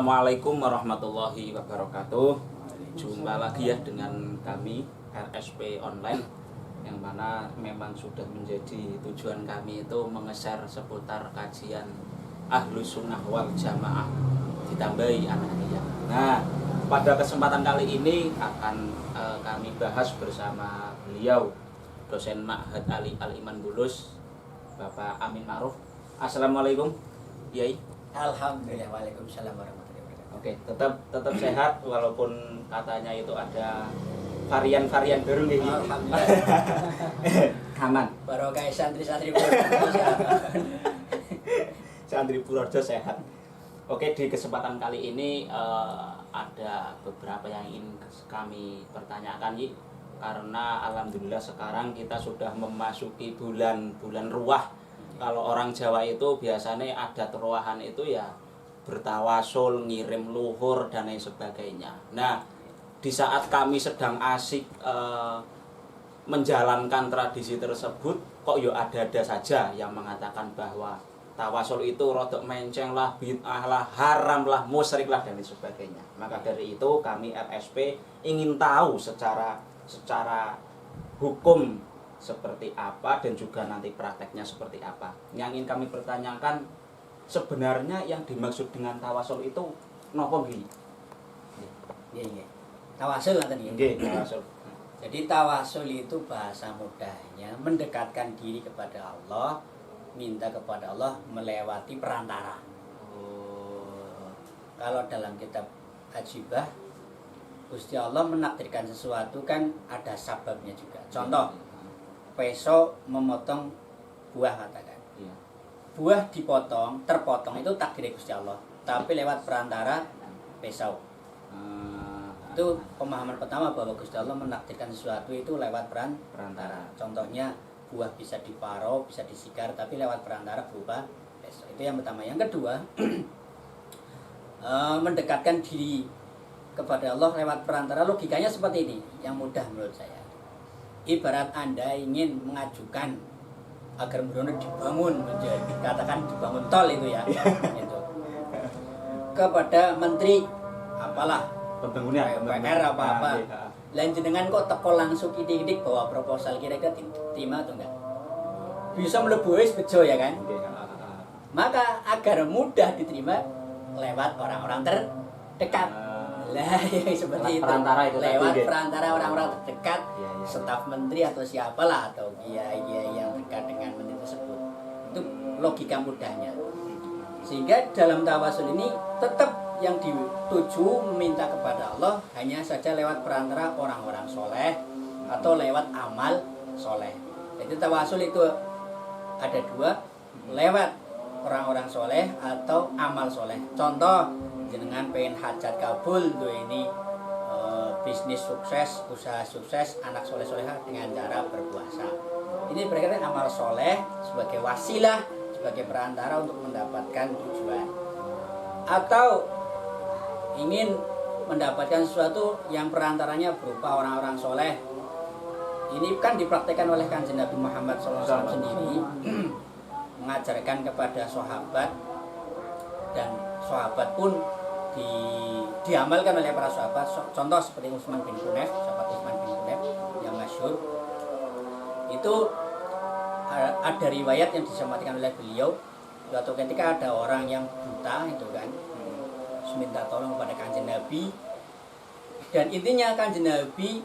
Assalamualaikum warahmatullahi wabarakatuh. Jumpa lagi ya dengan kami RSP Online, yang mana memang sudah menjadi tujuan kami itu mengeser seputar kajian Ahlus Sunnah wal Jamaah ditambahi Ananiyah. Nah, pada kesempatan kali ini akan kami bahas bersama beliau, dosen Ma'had Ali Al-Iman Bulus, Bapak Amin Ma'ruf. Assalamualaikum, Yai. Alhamdulillah, waalaikumsalam warahmatullahi wabarakatuh. Oke, tetap sehat walaupun katanya itu ada varian-varian baru nih. Alhamdulillah. Aman. Barokah santri-santri Purworejo. Santri Purworejo sehat. Oke, di kesempatan kali ini ada beberapa yang ingin kami pertanyakan, Yi. Karena alhamdulillah sekarang kita sudah memasuki bulan ruah. Kalau orang Jawa itu biasanya adat ruahan itu ya bertawasul, ngirim luhur dan lain sebagainya. Nah, di saat kami sedang asik menjalankan tradisi tersebut, kok yo ada-ada saja yang mengatakan bahwa tawasul itu rodok menceng lah, bid'ah lah, haram lah, musyrik lah dan lain sebagainya. Maka dari itu kami RSP ingin tahu secara hukum seperti apa dan juga nanti prakteknya seperti apa. Yang ingin kami pertanyakan, sebenarnya yang dimaksud dengan tawasul itu nopo nggih? Nggih. Tawasul ngoten nggih. Nggih, tawasul. Jadi tawasul itu bahasa mudahnya mendekatkan diri kepada Allah, minta kepada Allah melewati perantara. Kalau dalam kitab Ajibah, Gusti Allah menakdirkan sesuatu kan ada sababnya juga. Contoh, peso memotong buah katakan. Iya. Buah dipotong, terpotong itu takdir Gusti Allah, tapi lewat perantara pisau. Itu pemahaman pertama bahwa Gusti Allah menakdirkan sesuatu itu lewat perantara. Contohnya buah bisa diparau, bisa disikar, tapi lewat perantara berupa pisau. Itu yang pertama. Yang kedua, mendekatkan diri kepada Allah lewat perantara, logikanya seperti ini, yang mudah menurut saya. Ibarat Anda ingin mengajukan agar Brono dibangun menjadi, katakan dibangun tol itu ya, itu kepada menteri apalah Pembangunan PR apa-apa. Lain jenengan kok teko langsung kidik-kidik bawa proposal kira-kira diterima atau enggak? Bisa mlebu wis bejo ya kan? Maka agar mudah diterima lewat orang-orang terdekat. Lah ya seperti itu. Perantara itu lewat tadi, perantara orang-orang terdekat, ya. staf menteri atau siapalah, atau kiai yang dekat dengan menteri tersebut. Itu logika mudahnya. Sehingga dalam tawasul ini tetap yang dituju meminta kepada Allah hanya saja lewat perantara orang-orang soleh atau lewat amal soleh. Jadi tawasul itu ada dua, lewat orang-orang soleh atau amal soleh. Contoh, jenengan pengen hajat kabul tuh ini bisnis sukses, usaha sukses, anak soleh-soleha dengan cara berpuasa. Ini berkaitan amal soleh sebagai wasilah, sebagai perantara untuk mendapatkan tujuan. Atau ingin mendapatkan sesuatu yang perantaranya berupa orang-orang soleh. Ini kan dipraktekkan oleh Kanjeng Nabi Muhammad SAW sendiri, mengajarkan kepada sahabat, dan sahabat pun diamalkan oleh para sahabat. Contoh seperti Utsman bin Hunayf, sahabat Utsman bin Hunayf yang masyhur. Itu ada riwayat yang disampaikan oleh beliau, suatu ketika ada orang yang buta itu kan, minta tolong kepada Kanjeng Nabi, dan intinya Kanjeng Nabi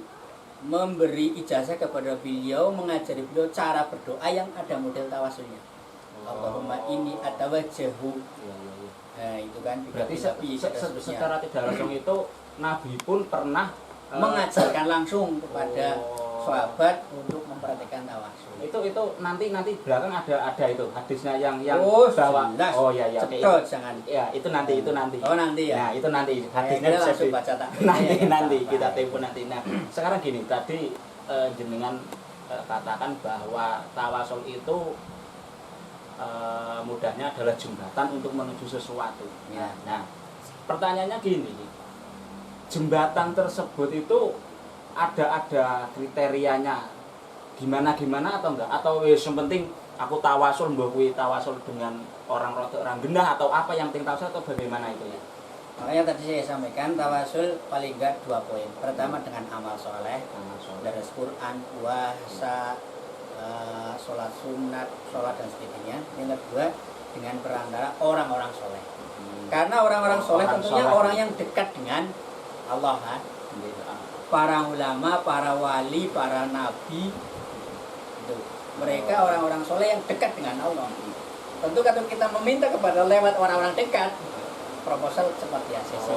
memberi ijazah kepada beliau, mengajari beliau cara berdoa yang ada model tawasulnya. Allahumma inni atawajjahu. Nah, itu kan berarti secara tidak langsung itu Nabi pun pernah mengajarkan langsung kepada sahabat untuk memperhatikan tawasul. Itu nanti belakang ada itu hadisnya yang bawa. Oh ya cetot jangan. Ya, itu nanti. Oh nanti ya. Nah, itu nanti hadisnya bisa baca tak. nanti kita tempo nanti. Nah, sekarang gini, tadi jenengan katakan bahwa tawasul itu mudahnya adalah jembatan untuk menuju sesuatu. Ya. Nah, pertanyaannya gini, jembatan tersebut itu ada kriterianya gimana atau enggak, atau yang penting aku tawasul mbok kuwi tawasul dengan orang genah atau apa yang penting tawasul atau bagaimana itu ya? Makanya tadi saya sampaikan tawasul paling enggak 2 poin. Pertama dengan amal soleh, dari Quran, puasa, sholat sunat, sholat dan sebagainya. Yang kedua dengan perantara orang-orang soleh. Karena orang-orang soleh tentunya orang yang dekat dengan Allah kan. Para ulama, para wali, para nabi, itu mereka orang-orang soleh yang dekat dengan Allah. Tentu kalau kita meminta kepada lewat orang-orang dekat, proposal seperti ACC.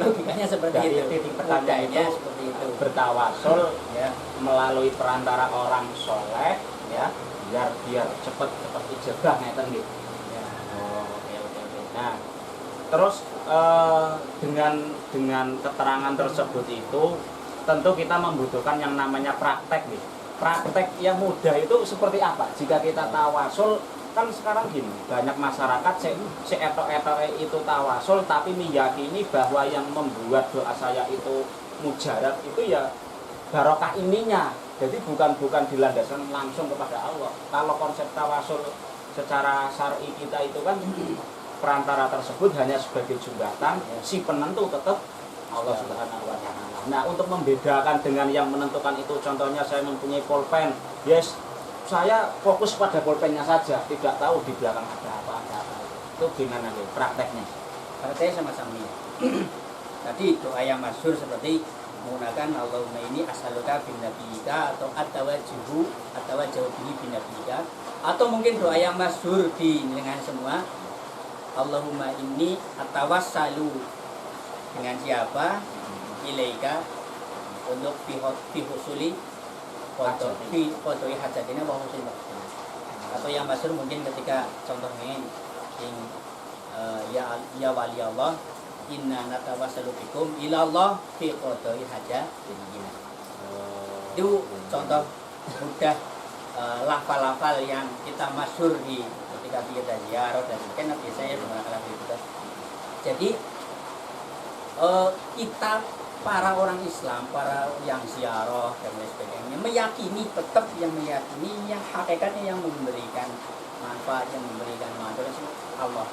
Logikanya seperti dari itu. Titik pertanyaannya seperti itu. Bertawasul Ya. melalui perantara orang soleh, ya, biar cepat ijabah ngeten gitu. Ya. Oke. Nah, terus dengan keterangan tersebut itu tentu kita membutuhkan yang namanya praktek nih. Praktek yang mudah itu seperti apa? Jika kita tawasul, kan sekarang gini, banyak masyarakat si etok-etok itu tawasul tapi meyakini bahwa yang membuat doa saya itu mujarab itu ya barokah ininya. Jadi bukan dilandaskan langsung kepada Allah. Kalau konsep tawasul secara syar'i kita itu kan perantara tersebut hanya sebagai jembatan, si penentu tetap Allah Subhanahu wa taala. Nah, untuk membedakan dengan yang menentukan itu, contohnya saya mempunyai pulpen, yes, saya fokus pada pulpennya saja, tidak tahu di belakang ada apa. Itu gimana nih prakteknya? Prakteknya sama-sama ya. Tadi doa yang masyhur seperti menggunakan Allahumma ini as'aluka bin nabiyika atau atawajjuhu bihi bin nabiyika, atau mungkin doa yang masyhur di dengan semua, Allahumma ini atawassalu dengan siapa ilaika untuk bihusuli fotoi hajatina wa husnul maksud. Atau yang masyhur mungkin ketika contohnya ya wali Allah inna natawassalu bikum ila Allah fi qadai hajatina. Itu contoh mudah lafal-lafal yang kita masyhur di ketika kita ziarah dan mungkin biasanya menggunakan lafal itu. Jadi kita para orang Islam, para yang ziarah dan lain sebagainya meyakini, tetap yang meyakini yang hakikatnya yang memberikan manfaat, yang memberikan manfaat Allah.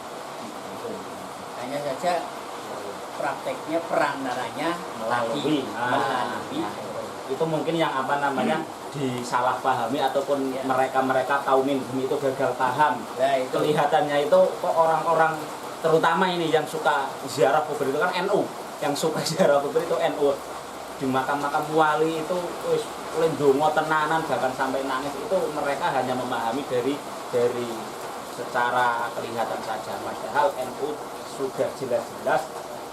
Hanya saja prakteknya perantaranya melalui itu mungkin yang apa namanya disalahpahami ataupun mereka kaum minhum itu gagal paham. Nah, itu Kelihatannya itu kok orang-orang terutama ini yang suka ziarah kubur itu kan NU, yang suka ziarah kubur itu NU. Di makam-makam wali itu wis ndonga tenanan bahkan sampai nangis, itu mereka hanya memahami dari secara kelihatan saja, padahal NU sudah jelas-jelas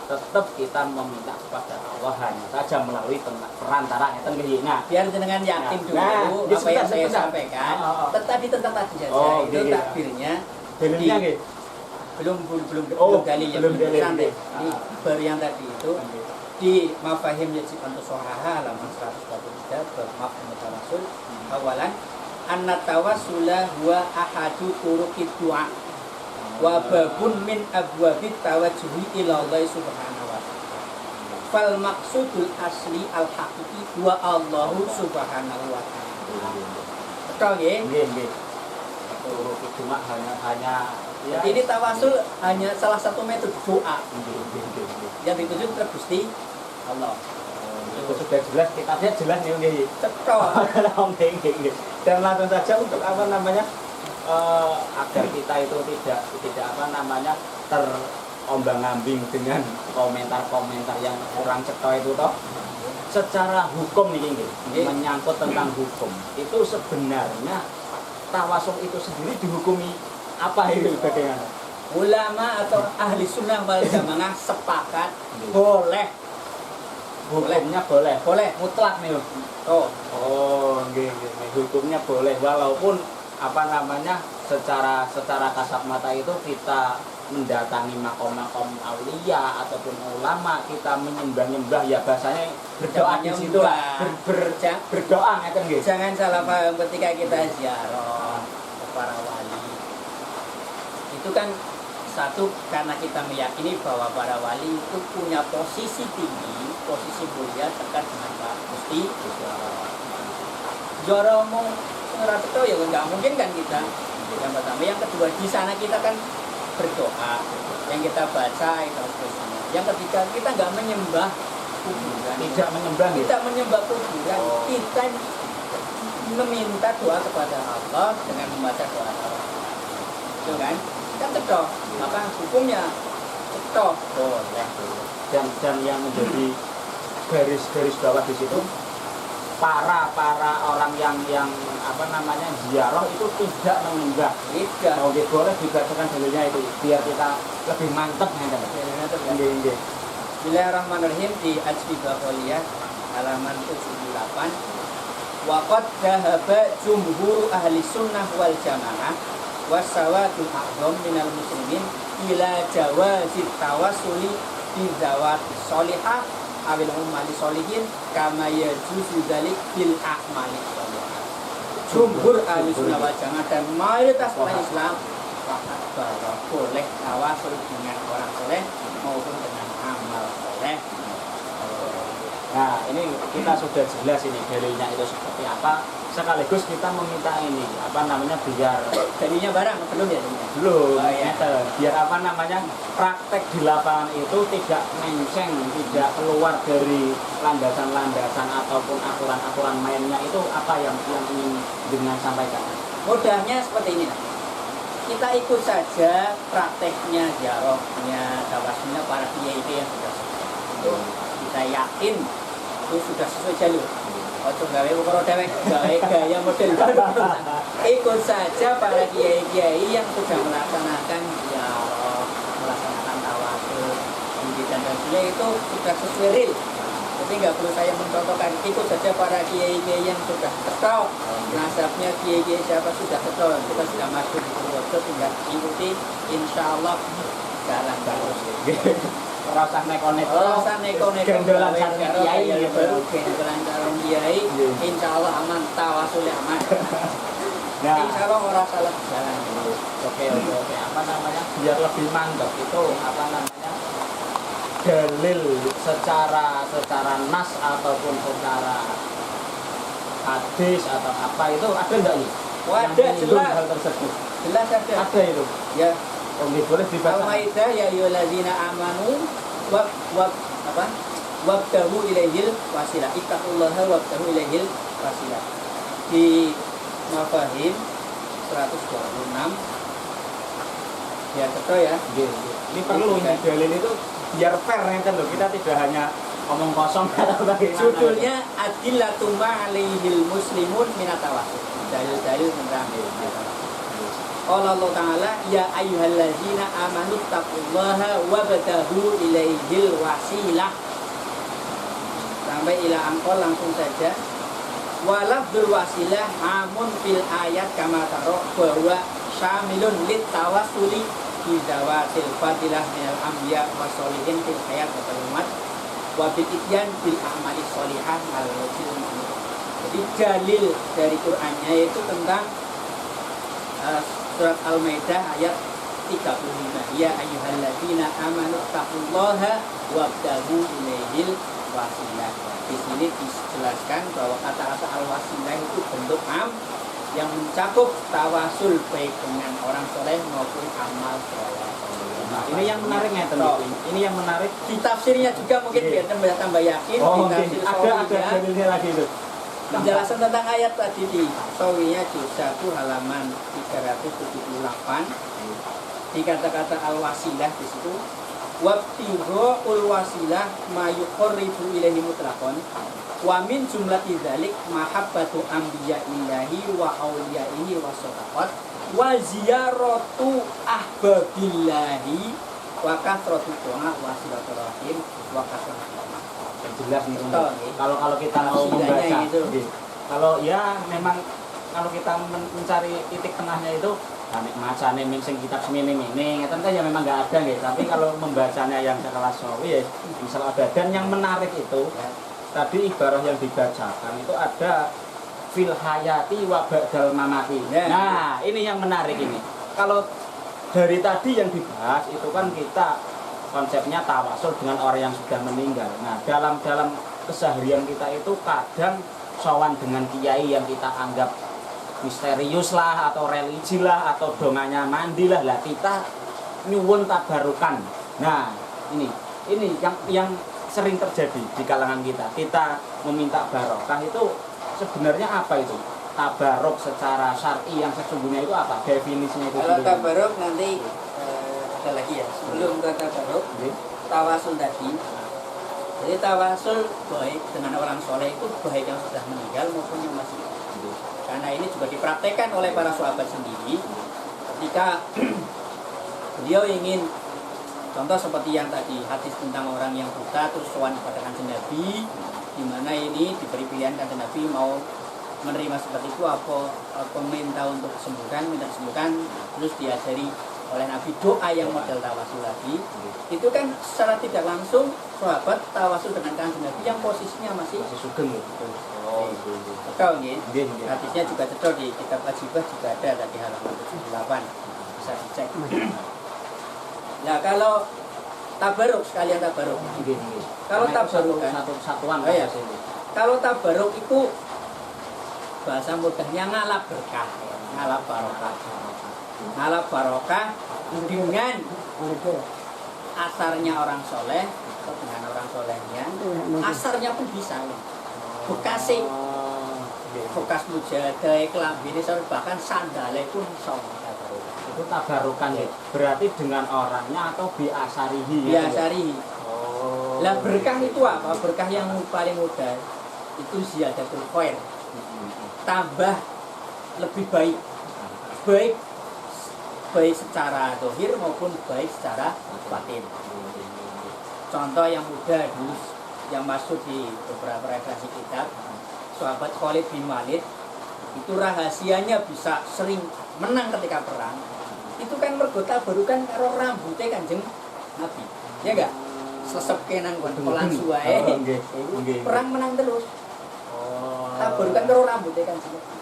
tetap kita meminta kepada Allah hanya saja melalui perantara itu. Nah, biar jenengan yakin dulu apa yang saya sampaikan. Tadi tentang tadi saja itu takbirnya dalilnya nggih. belum dalilnya belum dalil. Santai. Ini baru yang tadi itu di Mafahim Yajib Antu Sohaha halaman 143 bab mafhum tawassul. Awalan anna tawassula huwa ahadu turuqid du'a wa babun min abwabit tawajjuhi ila Allah subhanahu wa ta'ala. Fal maqsudul asli al haqiqi huwa Allahu subhanahu wa ta'ala. Betul nggih? Nggih. Turuqid du'a hanya ya, ini tawasul hanya salah satu metode doa yang dituju ke Gusti Allah. Itu sudah jelas, kitabnya jelas nih nggih. Betul. Dan langsung saja untuk apa namanya agar kita itu tidak apa namanya terombang-ambing dengan komentar-komentar yang kurang cetha itu toh. Secara hukum nih nggih, menyangkut tentang hukum. Itu sebenarnya tawasul itu sendiri dihukumi apa itu bagaimana? Ulama atau ahli sunnah wal jamaah sepakat boleh. Hukumnya boleh Mutlak nih. Oh, nggih. Hukumnya boleh walaupun apa namanya secara kasat mata itu kita mendatangi makom-makom aulia ataupun ulama, kita menyembah ya bahasanya berdoa di situ lah. Berdoa ngeten nggih. Jangan salah paham ketika kita ziarah ke para wali. Itu kan satu karena kita meyakini bahwa para wali itu punya posisi tinggi, posisi mulia dekat dengan Pak Gusti. Ziarah mau ngerasa ya nggak mungkin kan kita. Yang pertama, yang kedua di sana kita kan berdoa, yang kita baca itu seterusnya. Yang ketiga, kita nggak menyembah kuburan. Tidak menyembah ya? Kita menyembah kuburan. Kita meminta doa kepada Allah dengan membaca doa Allah. Itu kan? Kan cedok. Maka hukumnya cedok. Boleh. Dan yang menjadi garis bawah di situ, para orang yang apa namanya ziarah itu tidak menyembah. Tidak. Oke, boleh dibacakan dalilnya itu biar kita lebih mantep nih kan. Nggih. Bismillahirrahmanirrahim di Ajwibah Ghaliyah halaman 78. Waqad dhahaba jumhur ahli sunnah wal jamaah wasawadul a'zam minal muslimin ila jawazit tawassuli bi zawati sholihah awil umali sholihin kama yajuzu dzalik bil a'mali sholihah. Jumhur ahli sunnah wal jamaah dan mayoritas orang Islam sepakat bahwa boleh tawasul dengan orang soleh maupun dengan amal soleh. Nah, ini kita sudah jelas ini dalilnya itu seperti apa. Sekaligus kita meminta ini apa namanya biar Dalilnya barang belum ya dalilnya? belum, Oh, iya. biar apa namanya praktek di lapangan itu tidak menceng, tidak keluar dari landasan-landasan ataupun aturan-aturan mainnya itu apa yang ingin dengan sampaikan. Mudahnya seperti ini. Kita ikut saja prakteknya ziarahnya tawasulnya para kiai itu yang sudah itu kita yakin itu sudah sesuai jalur. Ojo gawe ukara dewek, gawe gaya model baru. Ikut saja para kiai-kiai yang sudah melaksanakan ziarah, melaksanakan tawasul, dan sebagainya itu sudah sesuai real. Jadi nggak perlu saya mencontohkan, ikut saja para kiai-kiai yang sudah ketok, nasabnya kiai-kiai siapa sudah ketok, kita sudah masuk di Purworejo, tinggal ikuti, insya Allah jalan terus. Rasa neko-neko, Rasa neko-neko, gendolan sarung kiai ya gitu. baru gendolan sarung kiai, insya Allah aman, tawasul aman. Nah, Insya Allah orang salah jalan. oke, apa namanya biar lebih mantap itu apa namanya dalil secara nas ataupun secara hadis atau apa itu ada enggak nih? Wah, Yang ada, menyinggung jelas. hal tersebut. Jelas ada. Ada itu. Ya. Boleh dibaca. Al-Maidah ya ayyuhallazina amanu wabtahu ilaihil wasilah. Ittaqullaha wabtahu ilaihil wasilah. Di Mafahim 126 biar betul ya. Ini perlu ini dalil itu biar fair kan loh. Kita tidak hanya omong kosong atau bagaimana. Judulnya Adillatum alaihil muslimun minat tawasul. Dalil-dalil tentang Allah Ta'ala ya ayyuhallazina amanu taqullaha wabtahu ilaihil wasilah. Sampai ila angkol langsung saja. Walafdul wasilah amun fil ayat kama taro bahwa syamilun lit tawassuli bi zawatil fadilah minal anbiya wasolihin fil hayat wa umat wa bil ityan bil a'mali sholihah al wajil. Jadi dalil dari Qur'annya itu tentang surat Al-Maidah ayat 35. Ya ayyuhalladzina amanu taqullaha wabtahu ilaihil wasilah. Di sini dijelaskan bahwa kata-kata al-wasilah itu bentuk am yang mencakup tawasul baik dengan orang soleh maupun amal soleh. Nah, ini yang menariknya teman. Ini yang menarik. Di tafsirnya juga mungkin biar tambah yakin. Oh, di mungkin tafsir ada Sawiyah, dalilnya lagi itu. penjelasan tentang ayat tadi di Sawiyah juz 1 halaman 378 di kata-kata al-wasilah di situ wabtighaul wasilah ma yuqarribu ilaihi mutlaqan wa min jumlati dzalik mahabbatu anbiya'illahi wa auliyaihi wa shadaqat wa ziyaratu ahbabillahi wa kathratu du'a wa silaturahim wa kasratul amal. Jelas nih. Betul, Kalau kita mau Tafsirannya membaca, gitu. kalau ya memang kalau kita mencari titik tengahnya itu nek macane ming sing kitab semene-mene ngeten kan ya memang enggak ada nggih, tapi kalau membacanya yang sekelas sawi ya misal ada. Dan yang menarik itu tadi ibarah yang dibacakan itu ada fil hayati wa ba'dal mamati. Nah, ini yang menarik ini. Kalau dari tadi yang dibahas itu kan kita konsepnya tawasul dengan orang yang sudah meninggal. Nah, dalam keseharian kita itu kadang sowan dengan kiai yang kita anggap misterius lah atau religi lah atau dongannya mandi lah kita nyuwun tabarukan. Nah, ini yang sering terjadi di kalangan kita. Kita meminta barokah itu sebenarnya apa itu? Tabaruk secara syar'i yang sesungguhnya itu apa? Definisinya itu. Kalau tabaruk nanti ada lagi ya. Sebelum ke tabaruk, tawasul tadi. Jadi tawasul baik dengan orang soleh itu baik yang sudah meninggal maupun yang masih hidup. Karena ini juga dipraktekkan oleh para sahabat sendiri ketika beliau ingin, contoh seperti yang tadi hadis tentang orang yang buta terus sowan kepada Kanjeng Nabi, di mana ini diberi pilihan Kanjeng Nabi mau menerima seperti itu apa minta untuk disembuhkan, minta disembuhkan, terus diajari oleh Nabi doa yang model tawasul tadi. Itu kan secara tidak langsung sahabat tawasul dengan Kanjeng Nabi yang posisinya masih sugeng. Oh, betul nggih. Hadisnya juga cocok di kitab Ajibah juga ada tadi halaman 78. Bisa dicek. Nah, kalau tabaruk sekalian tabaruk. Kalau tabaruk kan satu satuan. Oh, ya. Kalau tabaruk itu bahasa mudahnya ngalap berkah, ngalap barokah. Ngalap barokah dengan asarnya orang soleh atau dengan orang solehnya, asarnya pun bisa. Bekasih, bekas mujadah, kelambine, bahkan sandale pun bisa. Itu tabarukan ya. Berarti dengan orangnya atau biasarihi. Biasarihi. Lah berkah itu apa? Berkah yang paling mudah itu ziyadatul khair. Tambah lebih baik. Baik secara zahir maupun baik secara batin. Contoh yang mudah dulu yang masuk di beberapa referensi kitab, sahabat Khalid bin Walid itu rahasianya bisa sering menang ketika perang. Itu kan mergo tabarukan karo rambutnya Kanjeng Nabi. Ya enggak? Sesep kenan kon pelan suwae. Perang menang terus. Tabarukan karo rambutnya Kanjeng Nabi.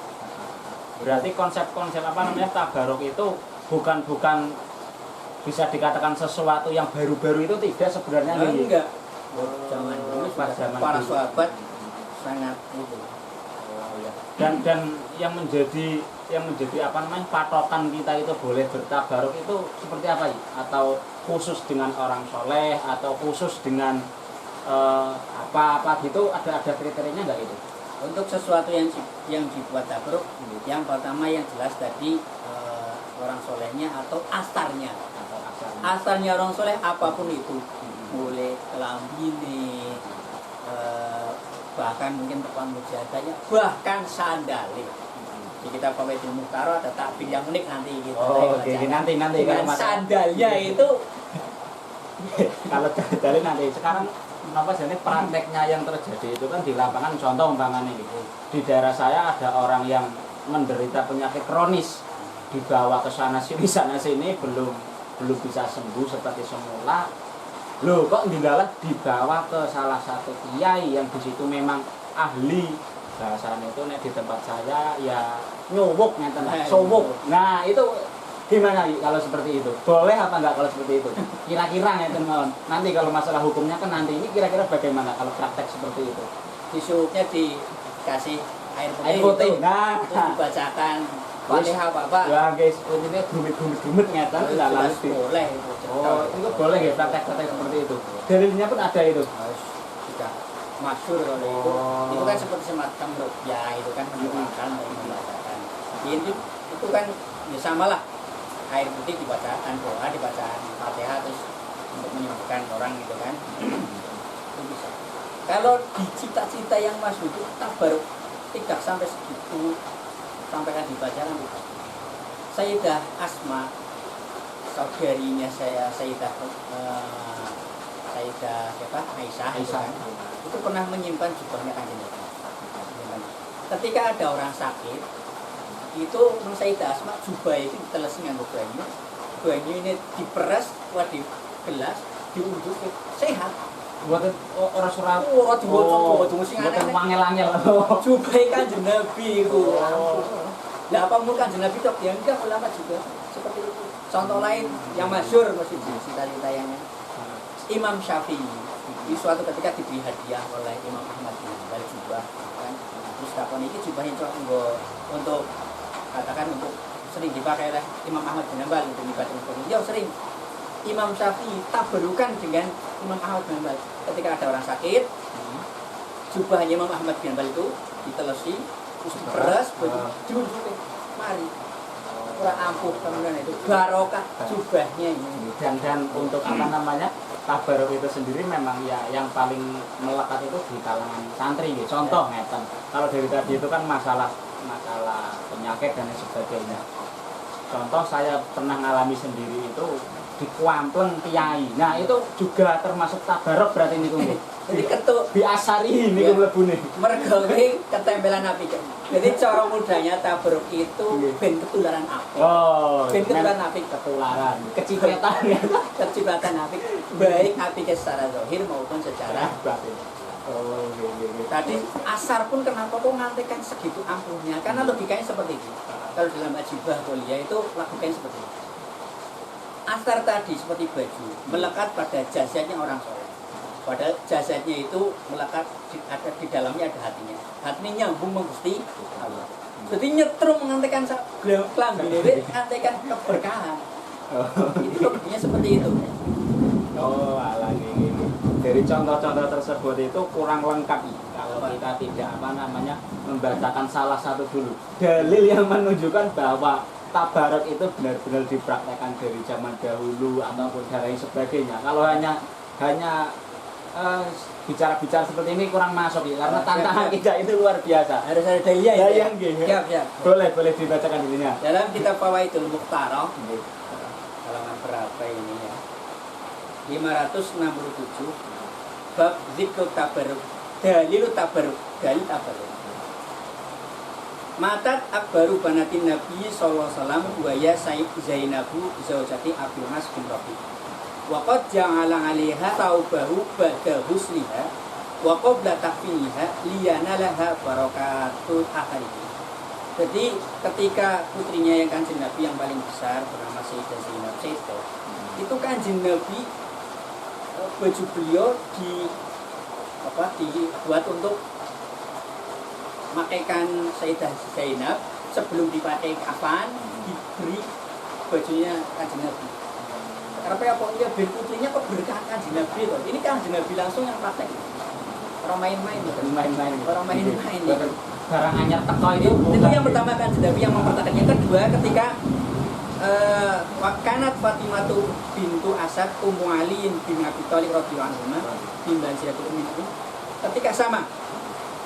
Berarti konsep-konsep apa namanya tabaruk itu bukan bisa dikatakan sesuatu yang baru-baru itu tidak sebenarnya. Enggak. Jangan dulu para sahabat sangat itu. Dan yang menjadi apa namanya patokan kita itu boleh bertabaruk itu seperti apa ya? Atau khusus dengan orang soleh atau khusus dengan apa gitu, ada kriterianya nggak itu? Untuk sesuatu yang dibuat tabaruk, yang pertama yang jelas tadi orang solehnya atau asarnya. Asarnya orang soleh apapun itu, boleh kelambine, bahkan mungkin tukang mujadahnya, bahkan sandale. Di kitab Fawaidul Muhtaro ada takbir yang unik nanti gitu. Oh, oke. Nanti dengan sandalnya itu kalau sandalnya nanti. Sekarang apa jadi prakteknya yang terjadi itu kan di lapangan, contoh umpamanya gitu. Di daerah saya ada orang yang menderita penyakit kronis, dibawa ke sana sini belum bisa sembuh seperti semula. Loh, kok dibawa ke salah satu kiai yang di situ memang ahli bahasanya itu di tempat saya ya nyowok ngeten, sowok. Nah, itu gimana kalau seperti itu? Boleh apa enggak kalau seperti itu? Kira-kira ngeten mawon. Nanti kalau masalah hukumnya kan nanti ini kira-kira bagaimana kalau praktek seperti itu? Disuknya dikasih air putih. Nah, itu dibacakan Fatihah Bapak. Ya guys, ini grumit ngeten lalu boleh itu. Oh, itu boleh ya praktek-praktek seperti itu. Dalilnya pun ada itu. Sudah masyhur kalau itu kan seperti semacam ruqyah itu kan mendoakan membacakan. Itu kan ya samalah air putih dibacakan, doa dibacakan Fatihah terus untuk menyembuhkan orang gitu kan. Itu bisa. Kalau di cita-cita yang masyhur itu tabaruk tidak sampai segitu sampai kan dibacakan itu. Sayyidah Asma saudarinya Sayyidah siapa? Aisyah. Kan? Itu pernah menyimpan jubahnya Kanjeng Nabi. Ketika ada orang sakit, itu Sayyidah Asma jubah itu ditelesi nganggo banyu. Banyu ini diperes di gelas, diunjuk sehat. Buat orang surau. Oh, diwocok sing aneh. Wangel-angel. Jubah Kanjeng Nabi itu. Lah apa mungkin Kanjeng Nabi tok ya enggak, ulama juga seperti itu. Contoh lain yang masyhur masih cerita-cerita yang Imam Syafi'i di suatu ketika diberi hadiah oleh Imam Ahmad bin Hanbal jubah kan. Terus takon iki jubah itu untuk katakan untuk sering dipakai oleh Imam Ahmad bin Hanbal untuk ibadah. Ya sering. Imam Syafi'i tabarukan dengan Imam Ahmad bin Hanbal. Ketika ada orang sakit, jubahnya Imam Ahmad bin Hanbal itu ditelesi, terus diperas, diunjukkan, mari. Kurang ampuh kemudian itu barokah jubahnya ini. Dan untuk apa namanya tabaruk itu sendiri memang ya yang paling melekat itu di kalangan santri gitu. Contoh ngeten. Kalau dari tadi itu kan masalah penyakit dan lain sebagainya. Contoh saya pernah ngalami sendiri itu di Kuampleng Kiai. Nah itu juga termasuk tabaruk berarti ini tunggu. Jadi ketuk Biasari ini ya. mlebu nih. Mergo ketempelan api. Jadi cara mudahnya tabaruk itu ben ketularan api. Oh, Ben ketularan api. ketularan, kecipratan ya. Kecipratan api baik api secara zahir maupun secara batin. Oh, iya. tadi asar pun kenapa kok ngantikan segitu ampuhnya? Karena logikanya seperti itu. Kalau dalam ajibah kuliah itu lakukan seperti itu. Asar tadi seperti baju melekat pada jasadnya orang soleh. Padahal jasadnya itu melekat ada di dalamnya ada hatinya. Hatinya nyambung menggusti Allah. Jadi nyetrum mengantikan klambi ini ngantikan keberkahan. Ini logikanya seperti itu. Oh, alah gini. Dari contoh-contoh tersebut itu kurang lengkap kalau kita tidak membacakan salah satu dulu dalil yang menunjukkan bahwa tabaruk itu benar-benar dipraktekkan dari zaman dahulu ataupun dari sebagainya. Kalau hanya bicara-bicara seperti ini kurang masuk ya, karena tantangan kita itu luar biasa. Harus ada dalilnya ya. Yang Siap. Boleh dibacakan dirinya. Dalam kitab Fawaidul Mukhtarah halaman berapa ini ya? 567 bab zikr tabarruk. Dalil tabarruk. Matat akbaru banatin Nabi sallallahu alaihi wasallam wa ya Sayyid Zainabu zaujati Abdul Mas bin Rabi. Wa qad ja'ala 'alaiha taubahu ba'da husniha wa qabla takfiniha liyanalaha barakatul akhirih. Jadi ketika putrinya yang Kanjeng Nabi yang paling besar bernama Sayyidah Zainab itu Kanjeng Nabi baju beliau dibuat untuk makaikan Sayyidah Zainab sebelum dipakai kafan diberi bajunya Kanjeng Nabi. Karena apa ya ben putrinya keberkahan Kanjeng Nabi loh. Ini Kanjeng Nabi langsung yang praktek. Orang main-main. Orang main-main. Barang anyar teko itu yang pertama Kanjeng Nabi yang mempertahankan. Yang kedua ketika wakanat Fatimatu bintu Asad Ummu Ali bin Abi Thalib radhiyallahu anhu bimbang siratul ummi ketika sama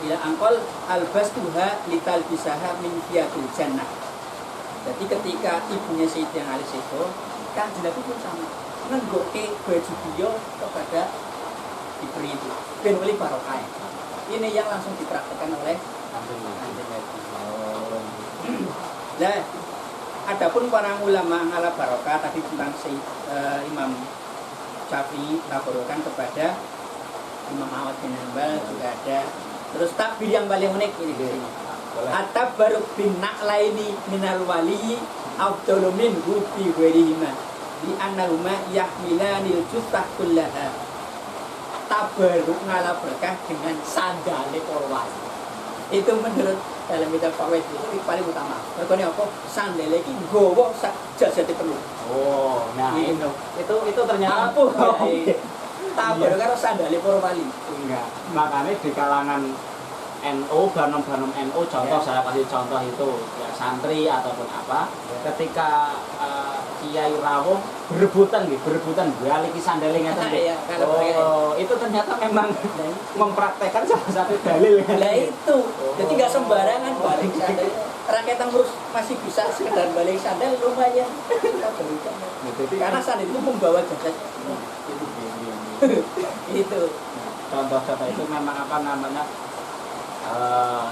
ila angkol albastuha lital bisaha min fiyatul jannah. Jadi ketika ibunya Sayyidina Ali itu Kanjeng Nabi pun sama ngenggoke baju beliau kepada diberi itu ben oleh barokah. Ini yang langsung dipraktekkan oleh Kanjeng Nabi. Nah, adapun para ulama ala barokah tadi tentang Imam Syafi'i tabarukan kepada Imam Ahmad bin Hanbal juga ada. Terus takbir yang paling unik ini di sini. At-tabarruk bin na'laini minal wali afdalu minhu bi ghairihima li annahuma yahmilanil juttah kullaha. Tabarruk ngala berkah dengan sandale para wali. Itu menurut dalam kitab Fawaid itu paling utama. Mergane apa? Sandale iki nggawa sak jasate penuh. Oh, nah itu ternyata ampuh. Tabarruk karo sandale para wali. Enggak. Makanya di kalangan NU, banom-banom NU, contoh saya kasih contoh itu ya santri ataupun apa, ketika Kiai Rawuh berebutan balik sandale ngaten. Oh, itu ternyata memang mempraktekkan salah satu dalil. Lah itu. Jadi enggak sembarangan balik sandal. Rakyat yang terus masih bisa sekedar balik sandal lumayan. Karena sandal itu membawa jasad. Itu. Contoh-contoh itu memang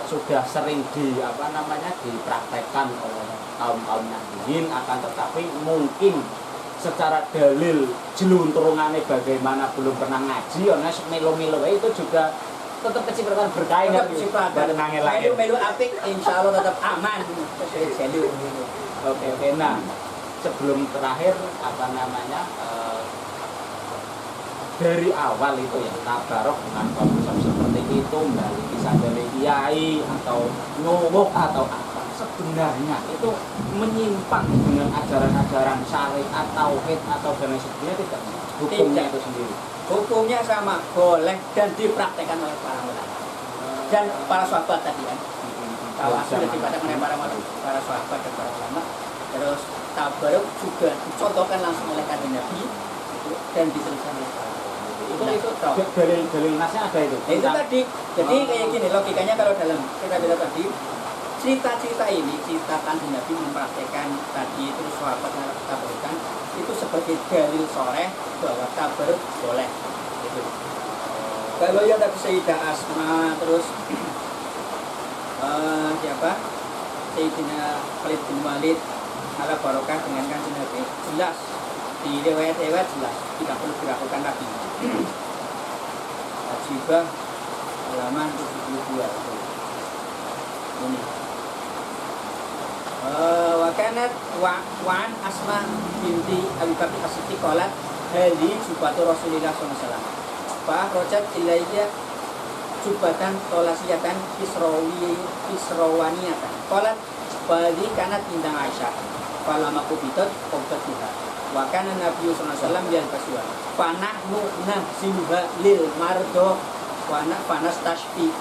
sudah sering dipraktekkan oleh kaum nahdien, akan tetapi mungkin secara dalil jelunturungannya bagaimana belum pernah ngaji, karena melo-melo itu juga tetap kecipratan berkain tetap kecipratan. Melu apik insya Allah tetap aman. Oke. Nah, sebelum terakhir dari awal itu ya tabarok dengan konsep seperti itu, balik sandale kiai atau nyuwuk atau apa, sebenarnya itu menyimpang dengan ajaran-ajaran syariat, tauhid atau dan lain sebagainya tidak? Hukumnya Tidak. itu sendiri. Hukumnya sama, boleh dan dipraktekkan oleh para ulama dan para sahabat tadi kan. Tawasul dipraktekkan oleh para sahabat dan para ulama. Terus tabaruk juga dicontohkan langsung oleh kanjeng Nabi itu, dan diteruskan oleh para ulama. Itu tahu. Dalil nasnya ada itu. Nah, itu tadi, jadi kayak gini logikanya kalau dalam kita bilang tadi cerita-cerita ini, cerita kanjeng Nabi mempraktekkan tadi terus sahabat tabarukan itu sebagai dalil sore bahwa tabaruk boleh. Gitu. Kalau yang tadi Sayyidah Asma terus siapa? Sayyidina Khalid bin Walid ala barokah dengan kanjeng Nabi jelas di riwayat-riwayat jelas tidak perlu dilakukan lagi. Ajibah halaman 72 ini. Wakanat wa'an Asma binti Abi Bakar As-Siddiq qalat hadi jubatu Rasulillah sallallahu alaihi wasallam. Fa rojat ilayya jubatan tolasiyatan kisrawaniyatan. Qalat bali kanat indang Aisyah. Falama kubitat qobatiha. Wa kana Nabi sallallahu alaihi wasallam yalbasuha. Fa nahnu nahzimuha lil mardo wa panas tashfi.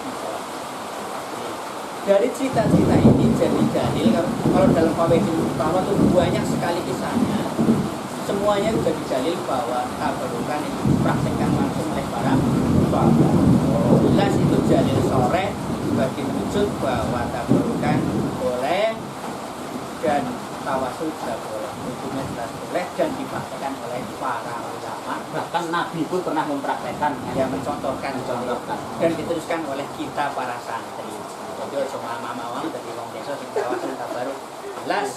Dari cerita-cerita ini jadi dalil kalau dalam Fawaidul Utama itu banyak sekali kisahnya. Semuanya jadi dalil bahwa tabarukan itu dipraktekkan langsung oleh para sahabat. Jelas itu dalil sore sebagai wujud bahwa tabarukan boleh dan tawasul juga boleh. Hukumnya jelas boleh dan dipraktekkan oleh para ulama. Bahkan Nabi pun pernah mempraktekkan Yang mencontohkan dan diteruskan oleh kita para santri. Jadi cuma mama-mama dari wong desa sing tawasul tabaruk jelas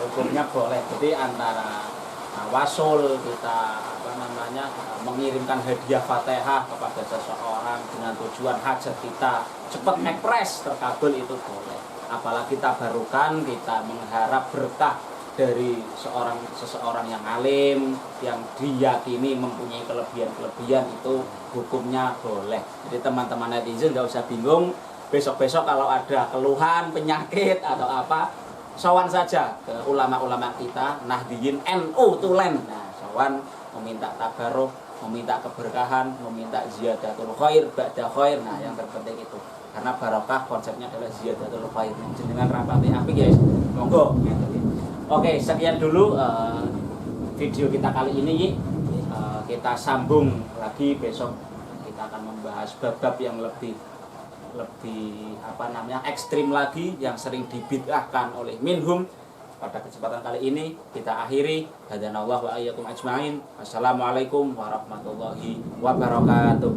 hukumnya boleh. Jadi antara tawasul kita mengirimkan hadiah Fatihah kepada seseorang dengan tujuan hajat kita cepat ekspres terkabul itu boleh. Apalagi tabarukan kita mengharap berkah dari seseorang yang alim yang diyakini mempunyai kelebihan itu hukumnya boleh. Jadi teman-teman netizen nggak usah bingung. Besok-besok kalau ada keluhan, penyakit atau apa, sowan saja ke ulama-ulama kita, Nahdiyin NU Tulen. Nah, sowan meminta tabaruk, meminta keberkahan, meminta ziyadatul khair, ba'da khair. Nah, yang terpenting itu. Karena barokah konsepnya adalah ziyadatul khair. Jenengan rapati apik guys. Monggo. Oke, sekian dulu video kita kali ini. Kita sambung lagi besok. Kita akan membahas bab-bab yang lebih ekstrim lagi yang sering dibid'ahkan oleh minhum. Pada kesempatan kali ini kita akhiri. Hadanallahu wa iyyakum ajmain. Assalamualaikum warahmatullahi wabarakatuh.